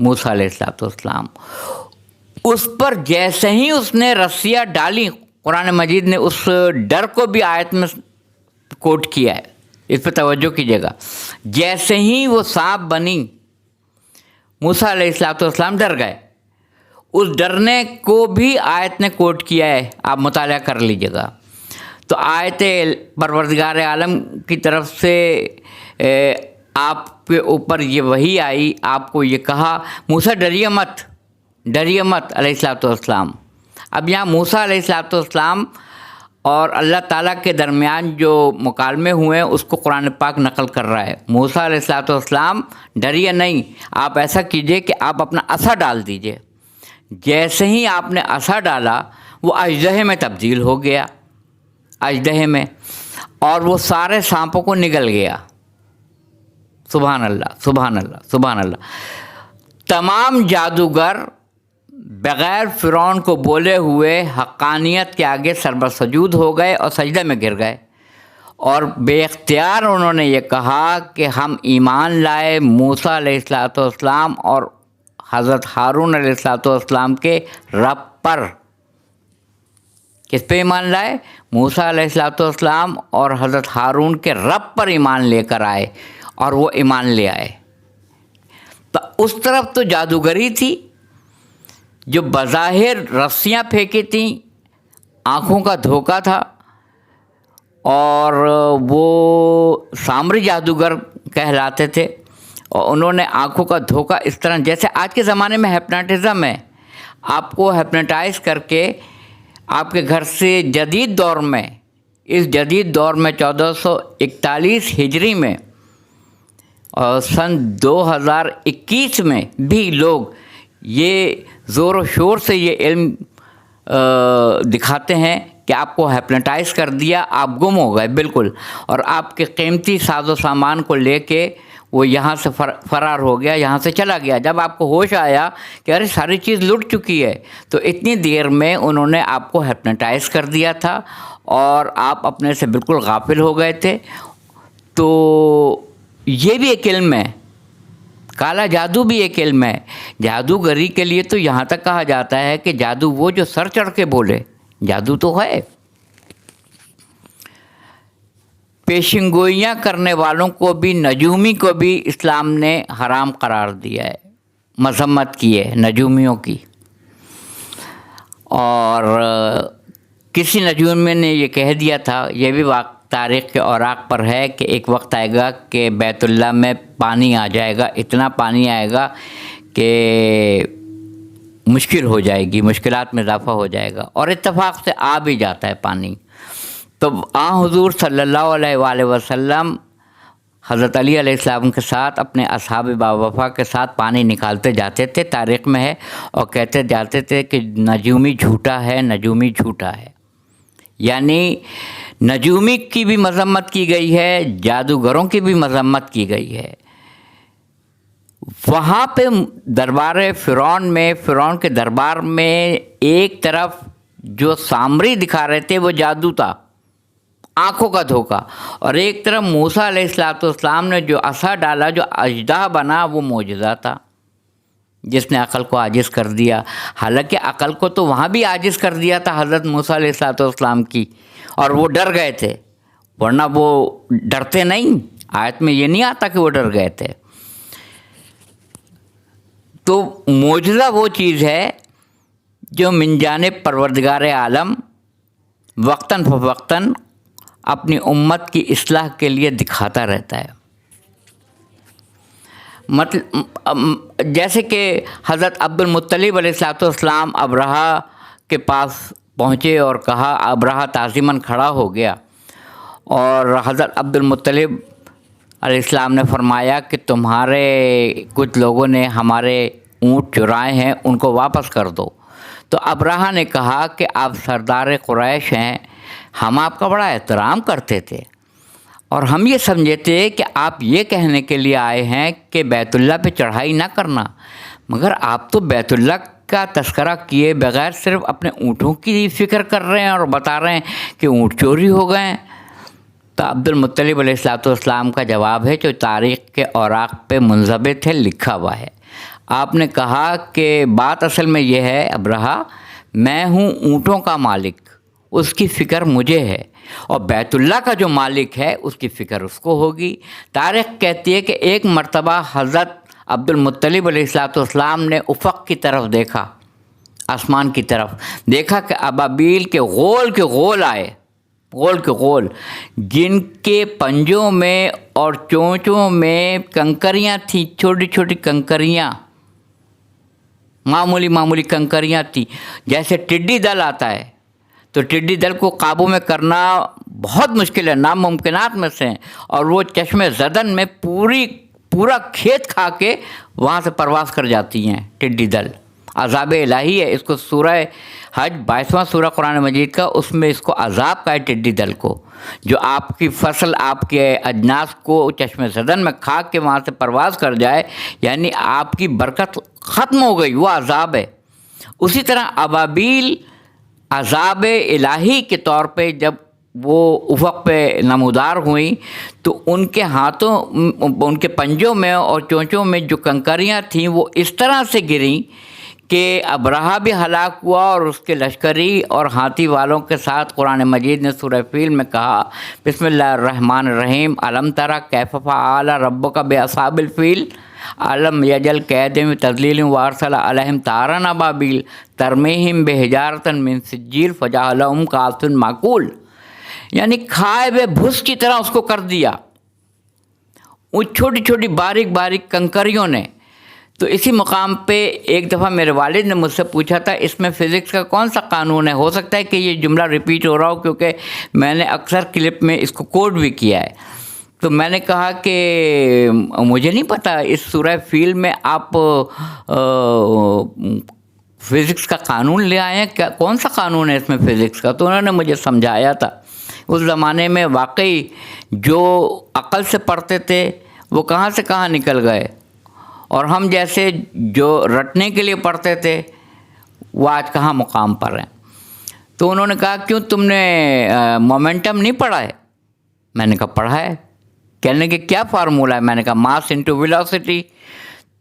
موسیٰ علیہ السلام، اس پر جیسے ہی اس نے رسیاں ڈالی، قرآن مجید نے اس ڈر کو بھی آیت میں کوٹ کیا ہے، اس پہ توجہ کیجیے گا، جیسے ہی وہ سانپ بنی موسیٰ علیہ السلام ڈر گئے، اس ڈرنے کو بھی آیت نے کوٹ کیا ہے، آپ مطالعہ کر لیجیے گا۔ تو آیت پروردگار عالم کی طرف سے آپ کے اوپر یہ وحی آئی، آپ کو یہ کہا موسیٰ ڈریے مت علیہ السلام۔ اب یہاں موسیٰ علیہ السلام اور اللہ تعالیٰ کے درمیان جو مکالمے ہوئے ہیں اس کو قرآن پاک نقل کر رہا ہے۔ موسیٰ علیہ السلام ڈریے نہیں، آپ ایسا کیجئے کہ آپ اپنا عصا ڈال دیجئے۔ جیسے ہی آپ نے عصا ڈالا وہ اژدہے میں تبدیل ہو گیا، اژدہے میں، اور وہ سارے سانپوں کو نگل گیا۔ سبحان اللہ، سبحان اللہ، سبحان اللہ۔ تمام جادوگر بغیر فرعون کو بولے ہوئے حقانیت کے آگے سربسجود ہو گئے اور سجدے میں گر گئے، اور بے اختیار انہوں نے یہ کہا کہ ہم ایمان لائے موسیٰ علیہ السلام اور حضرت ہارون علیہ السلام کے رب پر۔ کس پہ ایمان لائے؟ موسیٰ علیہ السلام اور حضرت ہارون کے رب پر ایمان لے کر آئے، اور وہ ایمان لے آئے۔ تو اس طرف تو جادوگری تھی جو بظاہر رسیاں پھینکی تھیں، آنکھوں کا دھوکہ تھا، اور وہ سامری جادوگر کہلاتے تھے، اور انہوں نے آنکھوں کا دھوکہ اس طرح، جیسے آج کے زمانے میں ہیپناٹزم ہے، آپ کو ہیپناٹائز کر کے آپ کے گھر سے جدید دور میں، اس جدید دور میں 1441 ہجری میں اور سن 2021 میں بھی لوگ یہ زور و شور سے یہ علم دکھاتے ہیں کہ آپ کو ہیپناٹائز کر دیا، آپ گم ہو گئے بالکل، اور آپ کے قیمتی ساز و سامان کو لے کے وہ یہاں سے فرار ہو گیا، یہاں سے چلا گیا۔ جب آپ کو ہوش آیا کہ ارے ساری چیز لٹ چکی ہے، تو اتنی دیر میں انہوں نے آپ کو ہیپناٹائز کر دیا تھا اور آپ اپنے سے بالکل غافل ہو گئے تھے۔ تو یہ بھی ایک علم ہے، کالا جادو بھی ایک علم ہے۔ جادوگری کے لیے تو یہاں تک کہا جاتا ہے کہ جادو وہ جو سر چڑھ کے بولے، جادو تو ہے۔ پیشن گوئیاں کرنے والوں کو بھی، نجومی کو بھی اسلام نے حرام قرار دیا ہے، مذمت کی ہے نجومیوں کی۔ اور کسی نجومی نے یہ کہہ دیا تھا، یہ بھی تاریخ کے اوراق پر ہے، کہ ایک وقت آئے گا کہ بیت اللہ میں پانی آ جائے گا، اتنا پانی آئے گا کہ مشکل ہو جائے گی، مشکلات میں اضافہ ہو جائے گا، اور اتفاق سے آ بھی جاتا ہے پانی۔ تو حضور صلی اللہ علیہ وآلہ وسلم حضرت علی علیہ السلام کے ساتھ، اپنے اصحاب باوفا کے ساتھ پانی نکالتے جاتے تھے، تاریخ میں ہے، اور کہتے جاتے تھے کہ نجومی جھوٹا ہے، نجومی جھوٹا ہے۔ یعنی نجومی کی بھی مذمت کی گئی ہے، جادوگروں کی بھی مذمت کی گئی ہے۔ وہاں پہ دربار فرعون میں، فرعون کے دربار میں ایک طرف جو سامری دکھا رہے تھے وہ جادو تھا، آنکھوں کا دھوکہ، اور ایک طرف موسیٰ علیہ السلام نے جو عصا ڈالا، جو اژدہا بنا، وہ معجزہ تھا جس نے عقل کو عاجز کر دیا۔ حالانکہ عقل کو تو وہاں بھی عاجز کر دیا تھا حضرت موسیٰ علیہ السلام کی، اور وہ ڈر گئے تھے، ورنہ وہ ڈرتے نہیں، آیت میں یہ نہیں آتا کہ وہ ڈر گئے تھے۔ تو معجزہ وہ چیز ہے جو من جانب پروردگار عالم وقتاً فوقتاً اپنی امت کی اصلاح کے لیے دکھاتا رہتا ہے۔ جیسے کہ حضرت عبد المطلب علیہ السلام ابرہہ کے پاس پہنچے اور کہا، ابرہہ تعظیماً کھڑا ہو گیا، اور حضرت عبد المطلب علیہ السلام نے فرمایا کہ تمہارے کچھ لوگوں نے ہمارے اونٹ چرائے ہیں، ان کو واپس کر دو۔ تو ابرہہ نے کہا کہ آپ سردار قریش ہیں، ہم آپ کا بڑا احترام کرتے تھے، اور ہم یہ سمجھے تھے کہ آپ یہ کہنے کے لیے آئے ہیں کہ بیت اللہ پہ چڑھائی نہ کرنا، مگر آپ تو بیت اللہ کا تذکرہ کیے بغیر صرف اپنے اونٹوں کی فکر کر رہے ہیں اور بتا رہے ہیں کہ اونٹ چوری ہو گئے ہیں۔ تو عبد المطلب علیہ السلام کا جواب ہے جو تاریخ کے اوراق پہ منضبط ہے، لکھا ہوا ہے۔ آپ نے کہا کہ بات اصل میں یہ ہے ابرہا، میں ہوں اونٹوں کا مالک، اس کی فکر مجھے ہے، اور بیت اللہ کا جو مالک ہے اس کی فکر اس کو ہوگی۔ تاریخ کہتی ہے کہ ایک مرتبہ حضرت عبد المطلب علیہ السلام نے افق کی طرف دیکھا، آسمان کی طرف دیکھا کہ ابابیل کے غول آئے، غول کے غول، جن کے پنجوں میں اور چونچوں میں کنکریاں تھیں، چھوٹی چھوٹی کنکریاں، معمولی کنکریاں تھیں۔ جیسے ٹڈی دل آتا ہے تو ٹڈی دل کو قابو میں کرنا بہت مشکل ہے، ناممکنات میں سے ہیں، اور وہ چشم زدن میں پورا کھیت کھا کے وہاں سے پرواز کر جاتی ہیں ٹڈی دل۔ عذاب الہی ہے، اس کو سورہ حج 22واں سورہ قرآن مجید کا، اس میں اس کو عذاب کا ہے ٹڈی دل کو، جو آپ کی فصل، آپ کے اجناس کو چشم زدن میں کھا کے وہاں سے پرواز کر جائے، یعنی آپ کی برکت ختم ہو گئی، وہ عذاب ہے۔ اسی طرح ابابیل عذاب الہی کے طور پہ جب وہ افق پہ نمودار ہوئیں تو ان کے ہاتھوں، ان کے پنجوں میں اور چونچوں میں جو کنکریاں تھیں وہ اس طرح سے گریں کہ ابرہا بھی ہلاک ہوا اور اس کے لشکری اور ہاتھی والوں کے ساتھ۔ قرآن مجید نے سورہ فیل میں کہا بسم اللہ الرحمن الرحیم، الم تری کیف فعل ربک باصحاب الفیل الم یجعل کیدہم تضلیل وارسل علیہم طیرا ابابیل ترمیہم بحجارۃ من سجیل فجعلہم کعصف مأکول، یعنی کھائے ہوئے بھس کی طرح اس کو کر دیا ان چھوٹی چھوٹی باریک کنکریوں نے۔ تو اسی مقام پہ ایک دفعہ میرے والد نے مجھ سے پوچھا تھا اس میں فزکس کا کون سا قانون ہے؟ ہو سکتا ہے کہ یہ جملہ ریپیٹ ہو رہا ہو کیونکہ میں نے اکثر کلپ میں اس کو کوٹ بھی کیا ہے۔ تو میں نے کہا کہ مجھے نہیں پتہ، اس سورہ فیل میں آپ فزکس کا قانون لے آئے ہیں کیا؟ کون سا قانون ہے اس میں فزکس کا؟ تو انہوں نے مجھے سمجھایا تھا اس زمانے میں واقعی جو عقل سے پڑھتے تھے وہ کہاں سے کہاں نکل گئے، اور ہم جیسے جو رٹنے کے لیے پڑھتے تھے وہ آج کہاں مقام پر ہیں۔ تو انہوں نے کہا کیوں تم نے مومنٹم نہیں پڑھا ہے؟ میں نے کہا پڑھا ہے۔ کہنے کہ کیا فارمولہ ہے؟ میں نے کہا ماس انٹو ویلوسٹی۔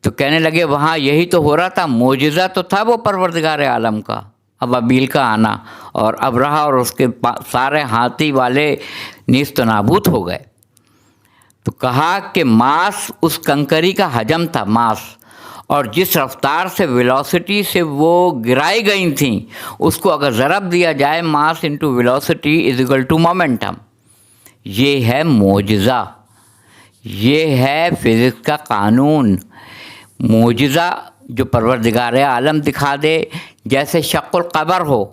تو کہنے لگے وہاں یہی تو ہو رہا تھا، معجزہ تو تھا وہ پروردگار عالم کا، ابابیل کا آنا، اور ابرہا اور اس کے سارے ہاتھی والے نیست و نابود ہو گئے۔ تو کہا کہ ماس اس کنکری کا حجم تھا، ماس، اور جس رفتار سے ویلوسٹی سے وہ گرائی گئی تھیں اس کو اگر ضرب دیا جائے mass into velocity is equal to momentum. یہ ہے معجزہ، یہ ہے فزکس کا قانون۔ معجزہ جو پروردگار عالم دکھا دے، جیسے شق القمر ہو،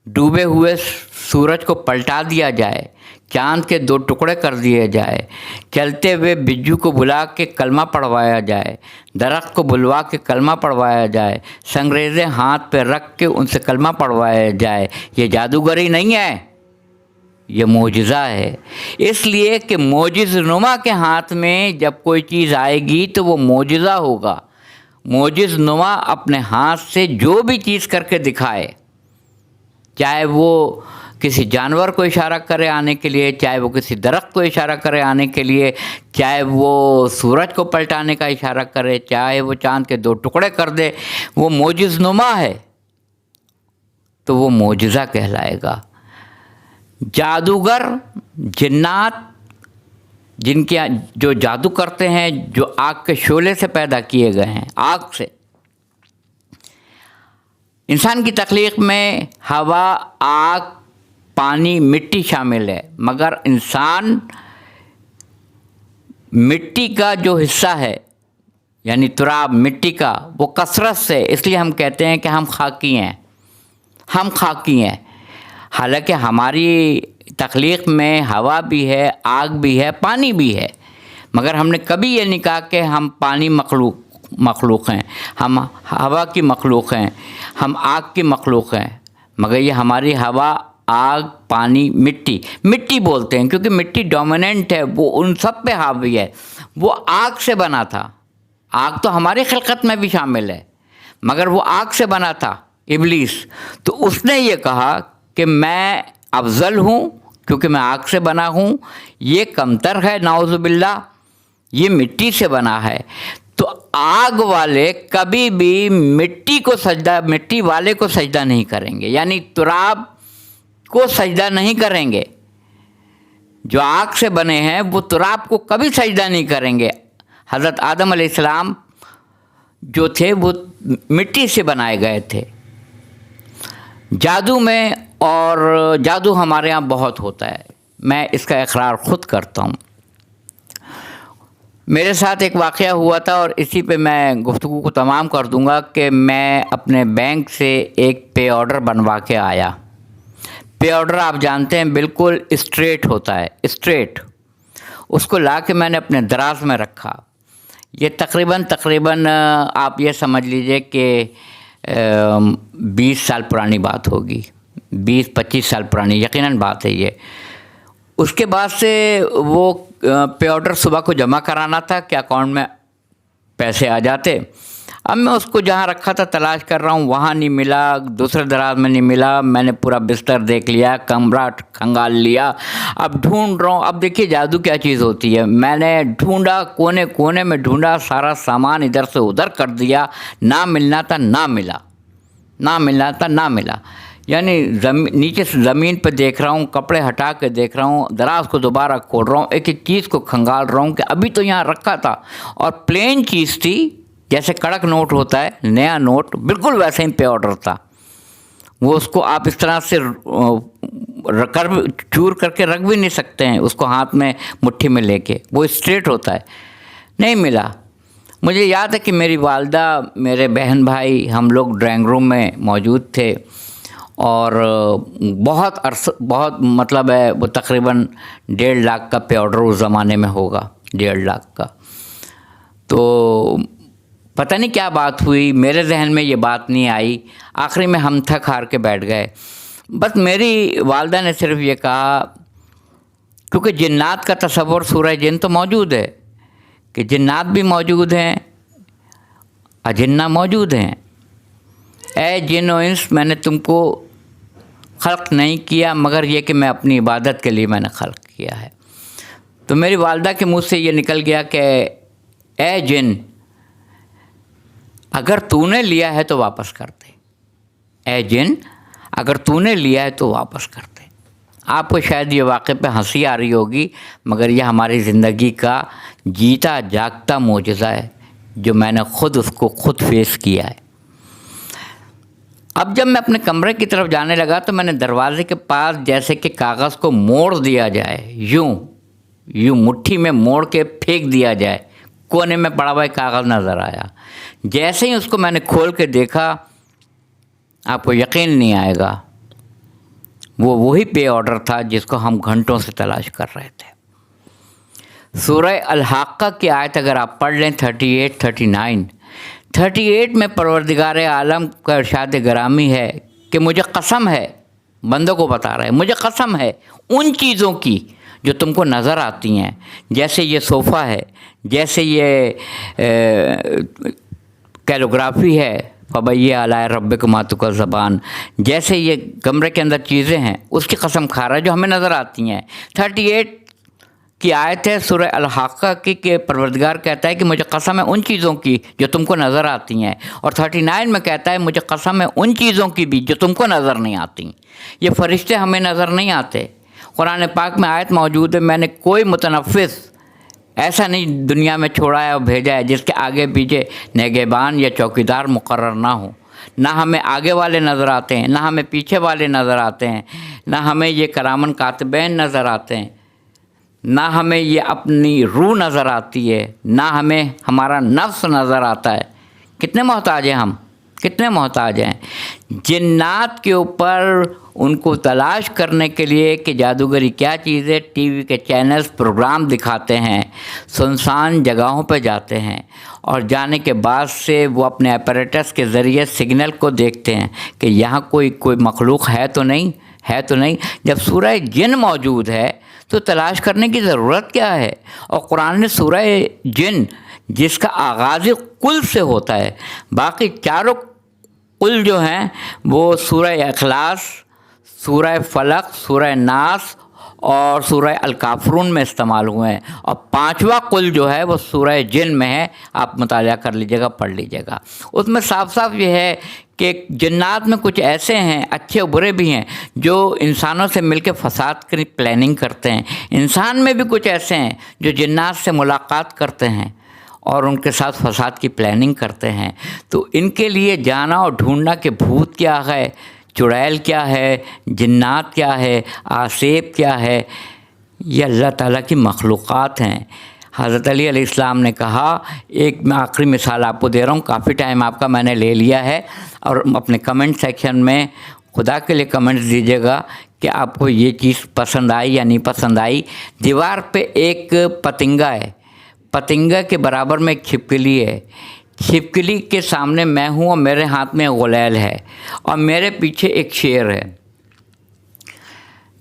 ڈوبے ہوئے سورج کو پلٹا دیا جائے، چاند کے 2 ٹکڑے کر دیے جائے، چلتے ہوئے بجو کو بلا کے کلمہ پڑھوایا جائے، درخت کو بلوا کے کلمہ پڑھوایا جائے، سنگریزیں ہاتھ پہ رکھ کے ان سے کلمہ پڑھوایا جائے، یہ جادوگری نہیں ہے، یہ معجزہ ہے۔ اس لیے کہ معجز نما کے ہاتھ میں جب کوئی چیز آئے گی تو وہ معجزہ ہوگا۔ معجز نما اپنے ہاتھ سے جو بھی چیز کر کے دکھائے، چاہے وہ کسی جانور کو اشارہ کرے آنے کے لیے، چاہے وہ کسی درخت کو اشارہ کرے آنے کے لیے، چاہے وہ سورج کو پلٹانے کا اشارہ کرے، چاہے وہ چاند کے 2 ٹکڑے کر دے، وہ معجز نما ہے تو وہ معجزہ کہلائے گا۔ جادوگر، جنات، جن کے جو جادو کرتے ہیں، جو آگ کے شعلے سے پیدا کیے گئے ہیں، آگ سے۔ انسان کی تخلیق میں ہوا، آگ، پانی، مٹی شامل ہے، مگر انسان مٹی کا جو حصہ ہے، یعنی تراب، مٹی کا، وہ کثرت سے، اس لیے ہم کہتے ہیں کہ ہم خاکی ہیں، ہم خاکی ہیں۔ حالانکہ ہماری تخلیق میں ہوا بھی ہے، آگ بھی ہے، پانی بھی ہے، مگر ہم نے کبھی یہ نہیں کہا کہ ہم پانی مخلوق ہیں، ہم ہوا کی مخلوق ہیں، ہم آگ کی مخلوق ہیں، مگر یہ ہماری ہوا، آگ، پانی، مٹی بولتے ہیں کیونکہ مٹی ڈومیننٹ ہے، وہ ان سب پہ حاوی ہے۔ وہ آگ سے بنا تھا، آگ تو ہماری خلقت میں بھی شامل ہے، مگر وہ آگ سے بنا تھا ابلیس۔ تو اس نے یہ کہا کہ میں افضل ہوں کیونکہ میں آگ سے بنا ہوں، یہ کمتر ہے، نعوذ باللہ، یہ مٹی سے بنا ہے۔ تو آگ والے کبھی بھی مٹی والے کو سجدہ نہیں کریں گے، یعنی تراب کو سجدہ نہیں کریں گے۔ جو آگ سے بنے ہیں وہ تراب کو کبھی سجدہ نہیں کریں گے۔ حضرت آدم علیہ السلام جو تھے وہ مٹی سے بنائے گئے تھے۔ جادو میں، اور جادو ہمارے ہاں بہت ہوتا ہے، میں اس کا اقرار خود کرتا ہوں۔ میرے ساتھ ایک واقعہ ہوا تھا، اور اسی پہ میں گفتگو کو تمام کر دوں گا کہ میں اپنے بینک سے ایک پے آرڈر بنوا کے آیا۔ پے آرڈر آپ جانتے ہیں بالکل اسٹریٹ ہوتا ہے، اسٹریٹ۔ اس کو لا کے میں نے اپنے دراز میں رکھا۔ یہ تقریباً آپ یہ سمجھ لیجئے کہ 20 سال پرانی بات ہوگی، 20-25 سال پرانی یقیناً بات ہے یہ۔ اس کے بعد سے وہ پے آرڈر صبح کو جمع کرانا تھا کہ اکاؤنٹ میں پیسے آ جاتے۔ اب میں اس کو جہاں رکھا تھا تلاش کر رہا ہوں، وہاں نہیں ملا، دوسرے دراز میں نہیں ملا۔ میں نے پورا بستر دیکھ لیا، کمرہ کھنگال لیا، اب ڈھونڈ رہا ہوں۔ اب دیکھیے جادو کیا چیز ہوتی ہے، میں نے ڈھونڈا، کونے کونے میں ڈھونڈا، سارا سامان ادھر سے ادھر کر دیا، نہ ملنا تھا نہ ملا، نہ ملنا تھا نہ ملا۔ یعنی نیچے سے زمین پہ دیکھ رہا ہوں، کپڑے ہٹا کے دیکھ رہا ہوں، دراز کو دوبارہ کھول رہا ہوں، ایک ایک چیز کو کھنگال رہا ہوں کہ ابھی تو یہاں رکھا تھا، اور پلین چیز تھی، جیسے کڑک نوٹ ہوتا ہے، نیا نوٹ، بالکل ویسے ہی پے آرڈر تھا۔ وہ اس کو آپ اس طرح سے چور کر کے رکھ بھی نہیں سکتے ہیں، اس کو ہاتھ میں مٹھی میں لے کے، وہ اسٹریٹ ہوتا ہے۔ نہیں ملا۔ مجھے یاد ہے کہ میری والدہ، میرے بہن بھائی، ہم لوگ ڈرائنگ روم میں موجود تھے، اور بہت مطلب ہے، وہ تقریباً 1.5 لاکھ کا پے آرڈر اس زمانے میں ہوگا، 1.5 لاکھ کا۔ تو پتہ نہیں کیا بات ہوئی، میرے ذہن میں یہ بات نہیں آئی، آخری میں ہم تھک ہار کے بیٹھ گئے۔ بس میری والدہ نے صرف یہ کہا، کیونکہ جنات کا تصور سورہ جن تو موجود ہے کہ جنات بھی موجود ہیں، اجنہ موجود ہیں۔ اے جن و انس، میں نے تم کو خلق نہیں کیا مگر یہ کہ میں اپنی عبادت کے لیے میں نے خلق کیا ہے۔ تو میری والدہ کے منہ سے یہ نکل گیا کہ اے جن، اگر تو نے لیا ہے تو واپس کر دے۔ اے جن، اگر تو نے لیا ہے تو واپس کر دے۔ آپ کو شاید یہ واقعے پہ ہنسی آ رہی ہوگی، مگر یہ ہماری زندگی کا جیتا جاگتا معجزہ ہے، جو میں نے اس کو خود فیس کیا ہے۔ اب جب میں اپنے کمرے کی طرف جانے لگا تو میں نے دروازے کے پاس جیسے کہ کاغذ کو موڑ دیا جائے، یوں مٹھی میں موڑ کے پھینک دیا جائے، کونے میں پڑا ہوا کاغذ نظر آیا۔ جیسے ہی اس کو میں نے کھول کے دیکھا، آپ کو یقین نہیں آئے گا، وہ وہی پے آرڈر تھا جس کو ہم گھنٹوں سے تلاش کر رہے تھے۔ سورہ الحاقہ کی آیت اگر آپ پڑھ لیں 38 میں پروردگار عالم کا ارشاد گرامی ہے کہ مجھے قسم ہے، بندوں کو بتا رہا ہے، مجھے قسم ہے ان چیزوں کی جو تم کو نظر آتی ہیں، جیسے یہ صوفہ ہے، جیسے یہ کیلیگرافی ہے، فَبَأَيِّ آلَاءِ رَبِّكُمَا تُكَذِّبَانِ، جیسے یہ کمرے کے اندر چیزیں ہیں، اس کی قسم کھا رہا ہے جو ہمیں نظر آتی ہیں۔ 38 کی آیت ہے سورہ الحاقہ کی کہ پروردگار کہتا ہے کہ مجھے قسم ہے ان چیزوں کی جو تم کو نظر آتی ہیں، اور 39 میں کہتا ہے مجھے قسم ہے ان چیزوں کی بھی جو تم کو نظر نہیں آتی۔ یہ فرشتے ہمیں نظر نہیں آتے۔ قرآن پاک میں آیت موجود ہے، میں نے کوئی متنفس ایسا نہیں دنیا میں چھوڑا ہے اور بھیجا ہے جس کے آگے پیچھے نگہبان یا چوکیدار مقرر نہ ہو۔ نہ ہمیں آگے والے نظر آتے ہیں، نہ ہمیں پیچھے والے نظر آتے ہیں، نہ ہمیں یہ کرامن کاتبین نظر آتے ہیں، نہ ہمیں یہ اپنی روح نظر آتی ہے، نہ ہمیں ہمارا نفس نظر آتا ہے۔ کتنے محتاج ہیں ہم، کتنے محتاج ہیں جنات کے اوپر، ان کو تلاش کرنے کے لیے کہ جادوگری کیا چیز ہے۔ ٹی وی کے چینلز پروگرام دکھاتے ہیں، سنسان جگہوں پہ جاتے ہیں، اور جانے کے بعد سے وہ اپنے ایپریٹس کے ذریعے سگنل کو دیکھتے ہیں کہ یہاں کوئی مخلوق ہے تو نہیں، ہے تو نہیں۔ جب سورہ جن موجود ہے تو تلاش کرنے کی ضرورت کیا ہے؟ اور قرآن نے سورہ جن جس کا آغاز قل سے ہوتا ہے، باقی چاروں قل جو ہیں وہ سورہ اخلاص، سورہ فلق، سورہ ناس اور سورہ الکافرون میں استعمال ہوئے ہیں، اور 5واں قل جو ہے وہ سورہ جن میں ہے، آپ مطالعہ کر لیجیے گا، پڑھ لیجیے گا۔ اس میں صاف صاف یہ ہے کہ جنات میں کچھ ایسے ہیں، اچھے اور برے بھی ہیں، جو انسانوں سے مل کے فساد کی پلاننگ کرتے ہیں۔ انسان میں بھی کچھ ایسے ہیں جو جنات سے ملاقات کرتے ہیں اور ان کے ساتھ فساد کی پلاننگ کرتے ہیں۔ تو ان کے لیے جانا اور ڈھونڈنا کہ بھوت کیا ہے، چڑیل کیا ہے، جنات کیا ہے، آسیب کیا ہے، یہ اللہ تعالیٰ کی مخلوقات ہیں۔ حضرت علی علیہ السلام نے کہا، ایک میں آخری مثال آپ کو دے رہا ہوں، کافی ٹائم آپ کا میں نے لے لیا ہے، اور اپنے کمنٹ سیکشن میں خدا کے لیے کمنٹس دیجیے گا کہ آپ کو یہ چیز پسند آئی یا نہیں پسند آئی۔ دیوار پہ ایک پتنگا ہے، پتنگا کے برابر میں ایک چھپکلی ہے، چھپکلی کے سامنے میں ہوں اور میرے ہاتھ میں غلیل ہے، اور میرے پیچھے ایک شیر ہے۔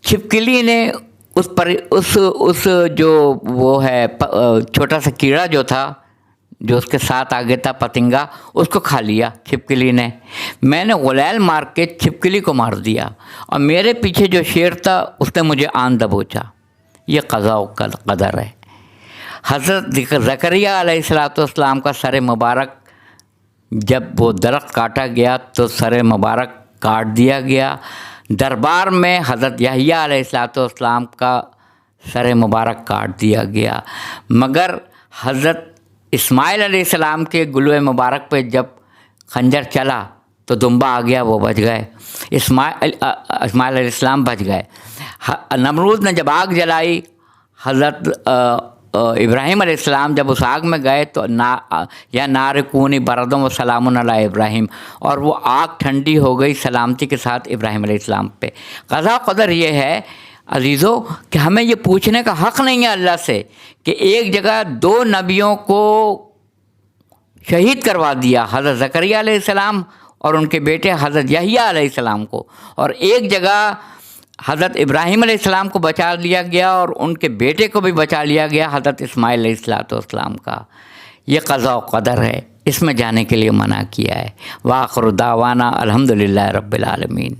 چھپکلی نے اس جو وہ ہے چھوٹا سا کیڑا جو تھا، جو اس کے ساتھ آگے تھا پتنگا، اس کو کھا لیا چھپکلی نے۔ میں نے غلیل مار کے چھپکلی کو مار دیا، اور میرے پیچھے جو شیر تھا اس نے مجھے آن دبوچا۔ یہ قضا و قدر ہے۔ حضرت زکریہ علیہ السلام کا سر مبارک جب وہ درخت کاٹا گیا تو سر مبارک کاٹ دیا گیا۔ دربار میں حضرت یحییٰ علیہ السلام کا سر مبارک کاٹ دیا گیا، مگر حضرت اسماعیل علیہ السلام کے گلوے مبارک پہ جب خنجر چلا تو دمبا آ گیا، وہ بچ گئے، اسماعیل علیہ السلام بچ گئے۔ نمرود نے جب آگ جلائی، حضرت ابراہیم علیہ السلام جب اس آگ میں گئے تو یا نار کونی بردم و سلام علی ابراہیم، اور وہ آگ ٹھنڈی ہو گئی سلامتی کے ساتھ ابراہیم علیہ السلام پہ۔ قضا قدر یہ ہے عزیزو کہ ہمیں یہ پوچھنے کا حق نہیں ہے اللہ سے کہ ایک جگہ 2 نبیوں کو شہید کروا دیا، حضرت زکریہ علیہ السلام اور ان کے بیٹے حضرت یحییٰ علیہ السلام کو، اور ایک جگہ حضرت ابراہیم علیہ السلام کو بچا لیا گیا اور ان کے بیٹے کو بھی بچا لیا گیا حضرت اسماعیل علیہ السلام کا۔ یہ قضا و قدر ہے، اس میں جانے کے لیے منع کیا ہے۔ وآخر دعوانا الحمدللہ رب العالمین۔